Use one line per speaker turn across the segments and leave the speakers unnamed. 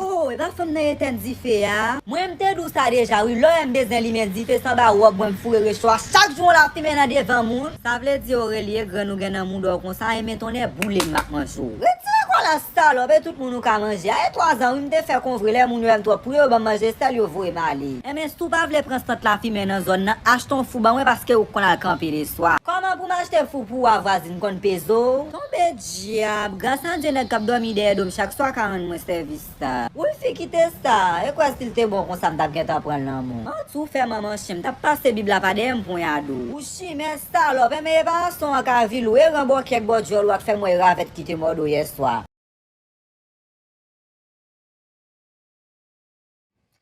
Oh, e ba fèm nan eten di fe ya. Mwen mte dou sa deja, oui, lò m bezen li men di fe san ba wop mwen fure rechwa. Chak joun la fi men nan devan moun. Sa vle di Aurélie gren nou gen nan moun do kon sa, e men tonè boule mak manjou. Retire kwa la salope, tout moun nou ka manje. A e 3 ans, oui, mte fè konvre le moun yo m to pou yo ban manje, sel yo vwe mali. E men stou pa vle prenstant la fi men nan zon nan, achton fou ban mwen paske ou kon al kampi de swa. Koman pou m'achete fou pou avazin kon pezo? Tombe diab, gasan jenek kap domi de dom chak swa kaman mwen servis sa. Ou fi kite sa, e kwa stil te bon kon sa mdap gen ta pran nan moun. An tou fè maman chim, tap pase bibla pa dem pou yado. Ou chi men salope, e men e pa son ak avilou, e ran bo kek bo jol wak fè mwen ravet kite modo yeswa.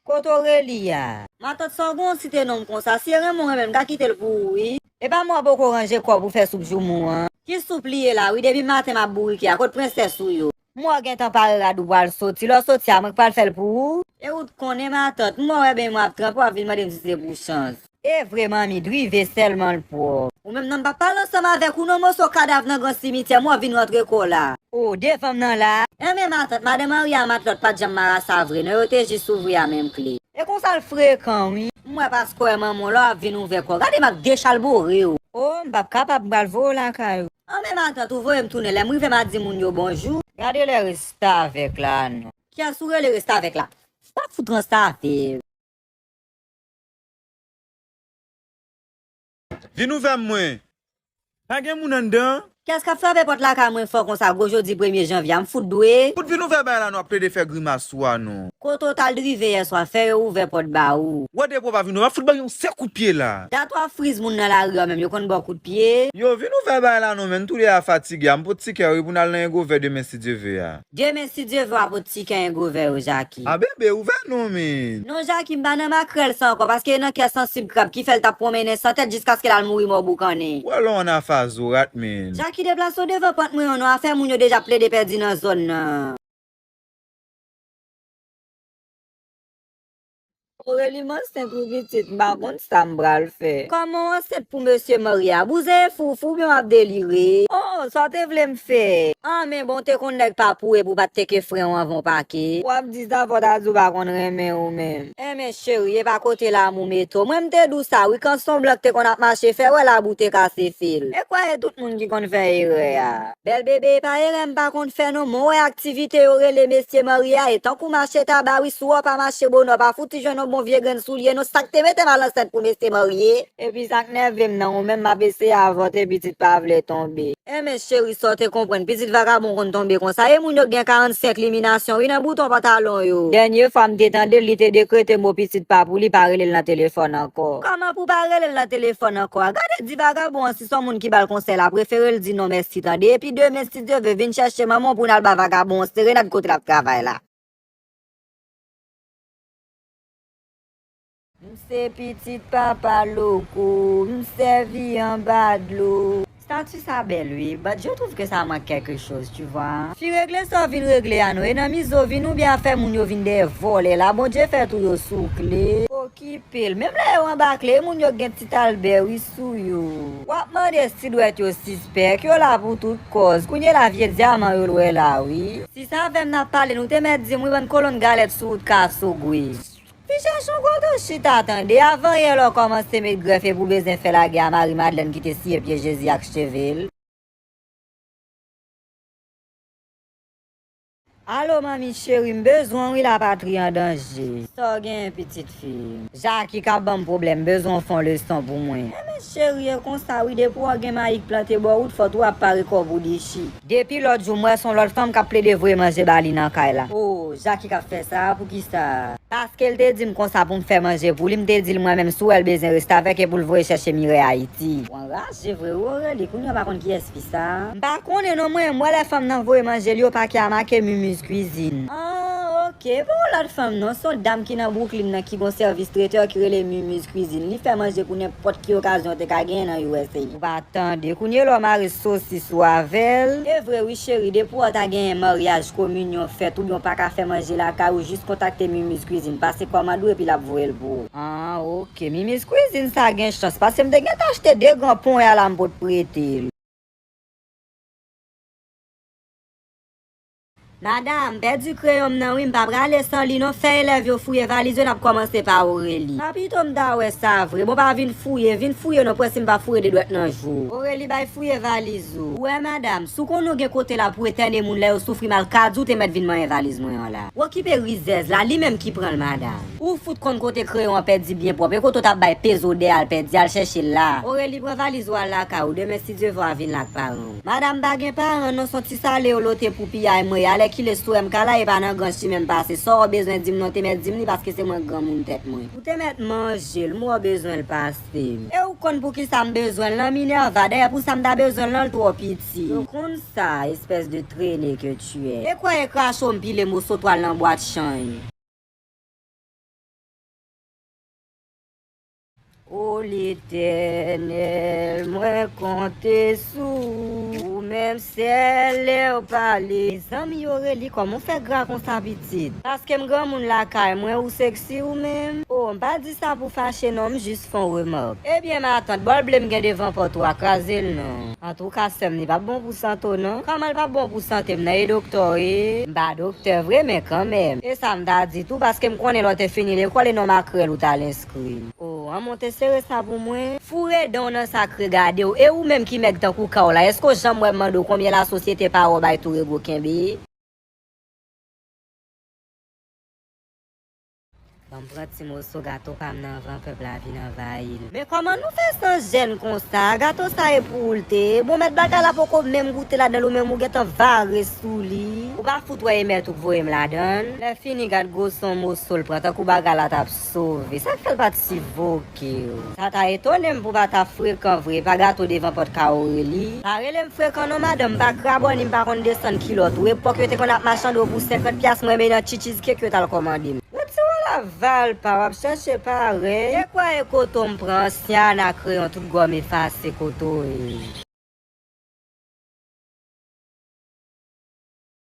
Koto Aurélie ya. Matot sorgon si te nom kon sa, si ren moun remen ka kite l pou oui. E pa mwa boko ranger kwa pou fè soup jou moun. Ki soup liye la, oui, debi maten ma bouri ki a, kote princesse ou yo. Mwa gen tan pare la dou boal soti, lo soti a mwen pal fèl pou. E ou konen matot, mwa wè ben mwa pran pou avil madem si se bou chans. E vreman mi drive selman l pou. Ou mèm nan pa palan sama avek ou non mò so kadav nan gran simitya, mwa vin notre ko la. Oh, de fam nan la. E men matot, madem a riyan matot pat jam mara savre, ne yo te jisouvri a menm kli. E kon sa l frekan, oui. Mwen pas kwa maman la vin ouve ko. Gade mak dechalbo re ou. Oh, mbap kapap balvo la kayou. A men matot, ou voye mtoune le, mwen ve ma di moun yo bonjou. Gade le resta avek la, non. Ki a soure le resta avek la. Pa foutran sta afe.
Vin ouve mwen. Pa gen moun an dan?
Qu'est-ce qu'a fait pot la ka mwen fò kon sa aujourd'hui 1er janvier am fout doué?
Pout vin ouve ba la nou ap ple de fè grimas swa nou.
Ko total drive hier soir fait ouvert pot ba ou.
Wade pou pa vin ouve, fout ba yon se coup de pied la.
Da toi frise moun nan la rue même yo kon bon coup de pied.
Yo vin ouve ba la nou men, tout le a fatigue, am pou tike ou pou nan yon go ver demain si Dieu veut ya.
Demain si Dieu veut pour tike un go ver ou Jackie.
Ah bébé, ouve nou men.
Non Jackie m'ba nan makrel sa encore parce que nan ki sensible krab qui fait ta promene sa tête jusqu'à ce qu'elle a mouri mort boukane.
Ou alon an a fa zorat men.
Jackie déplace devant pot mwen on a fait moun yo déjà ple de perdi nan zone nan. Aurélie man c'est trop petite, par contre ça m'bral fait. Comment c'est pour monsieur Maria? Bouze fou bien ap déliré. Oh, ça te vle m'fait. Ah mais bon te kon nèg pa pou pas te ke frère avant paquet. Ou ap di ça faut dazou pa kon remen ou même. Eh mais chérie, e pa côté la mou meto. Moi m'te dou ça, oui quand son bloc te kon ap marché fait ouais la boute cassé fil. Et quoi tout monde qui kon fait erreur ya. Bel bébé pa erreur pa kon fait non mon activité Aurélie monsieur Maria et tant qu'on marché tabac oui sou pas marché bon pas fouti jeune bon vieux gen soulier non sak te mette mal enceinte pour monsieur marié et puis sak nervem nan ou même m'a baissé avant te petite pas vle tomber. Eh mes chéri sorte comprendre petite vagabond kon tomber comme ça et moun yo gen 45 élimination oui nan bouton pantalon yo. Dernière femme t'étende li te décréter mo petite pas pour li parler dans téléphone encore. Comment pour parler dans téléphone encore? Regardez di vagabond si son moun qui bal conseil la préféré le dit non merci tande et puis demain si Dieu veut venir chercher maman pour n'al ba vagabond c'est renat côté la travail là. M'se petite papa loco, m'servi en bas de l'eau. Statut ça belle oui, but je trouve que ça manque quelque chose, tu vois. Fi régler ça vin régler à nous, et nan miso vin ou bien faire moun yo vin de voler là, bon Dieu fait tout yo soukle. Occupé, même là yo en baclé, moun yo gen petit Albert oui sou yo. Wap mande si doit yo suspect, yo la pour toute cause, kounye la vie diamant yo loué là oui. Si ça vem n'a parler, nous te mettre di mou bonne colonne galette sous kasso gwe. Puis cherchons quoi de chita attendez avant hier là commencer mettre greffe pour besoin faire la guerre Marie Madeleine qui te si pied Jésus ak chevel. Allô mamie chérie, besoin oui la patrie en danger. Ça gen petite fille. Jackie ka bon problème, besoin font leçon pour moi. Mais chérie, comme ça oui depuis gen maïk planté bo route faut tout apparaît comme vous dichi. Depuis l'autre jour moi son l'autre femme qui ple de vrai manger bali nan kay la. Oh, Jackie ka fait ça pour qui ça? Parce qu'elle te dit comme ça pour me faire manger pour lui me te dit moi-même sou elle besoin rester avec et pour le voir chercher Mireille Haïti. C'est vrai Aurélie, qu'on pas contre qui est ça? Par contre non moi la femme nan voyer manger li pas qui a marqué Mumus cuisine. Ah ok, bon la femme non son dame qui nan Brooklyn nan qui bon service traiteur qui relè Mumus cuisine. Li fait manger pour n'importe qui occasion te ka gen nan USA. Ou pas attendre, kounye lo mari saucisse ou avel. C'est vrai oui chérie, depuis ta gen mariage communion fête ou bien pas ka faire manger la ka ou juste contacter Mumus cuisine passer commande et puis la voyer le pour. Ah ok, Mumus cuisine ça gen chance parce que me gen acheter deux grands ponts à la m'pot prêter. Madame, perdu crayon nan oui, m'pa brale sans li non fait élève yo fouye valise n'a commencé par Aurélie. Rapito m'da ouais ça vrai. Bon pas vinn fouye non presse m'pa fouye de droite nan jour. Aurélie bay fouye valise ou. Ouais madame, sou kon nou gen côté la pour éterne moun lè ou souffri mal kadou te met vinn man valise moi là. Ou ki pe rizez là, li même qui prend le madame. Ou fout kon côté crayon perdu bien propre. Et côté t'a bay peso de al perdu al chercher là. Aurélie prend valise ou là ka ou demain si Dieu va vinn là parent. Madame baguen parent non son ti salé ou lote pour pilla moi ale qui le sou m'kala e pa nan grand chi même passer. So besoin dim non te met dim ni parce que c'est moi grand moun tête moi. Ou te met manger, moi besoin le passer. Et ou kon pour qui ça me besoin là Minerva d'ailleurs pour ça me da besoin là le trop petit. Donc kon ça espèce de traîné que tu es. Et quoi crachon pile mousseau toile dans boîte chagne. Oh l'Éternel, moi compte sous, ou même celle au palais. Les amis Aurélie, comment fait grand comme ça petite? Parce que m'grand moun la caille, moi ou sexy ou même? Oh, m'pas dit ça pour fâcher non, juste font remarque. Eh bien ma tante, bol blé m'gen devant pour toi, craser le non. En tout cas, c'est n'est pas bon pour santé non? Comment elle pas bon pour santé, m'na docteur eh? Bah docteur vrai mais quand même. Et ça m'da dit tout parce que m'connais l'autre fini l'école et non makrel ou t'as l'inscrit. Oh, on monte serré ça pour moi. Fourré dans un sacré garder et ou même qui met dans coup là. Est-ce que j'aimerais demander combien la société par au bail tout rego kembe? Bon, petit morceau gâteau pas nan vent peuple la vie nan vail. Mais comment nous faisons sans gêne comme ça? Gâteau ça est pour le bon mettre bagarre là pour même goûter là dans le même gâteau varé sous lit. Ou pas foutre et mettre pour me la donne. La fini garde gros son morceau le prend coup bagarre là t'a sauvé. Ça fait pas si voqué. Ça t'a étonné pour pas ta fréquent vrai pas gâteau devant porte Aurélie. Ça relève fréquent non madame pas crabon pas qu'on descend kilo ou époque que qu'on a marchand pour 50 pièces moi mais dans cheese cake que t'as commandé. La val pa wap chercher pareil. Et quoi coton prend ancien à crayon tout gomme effacer coton.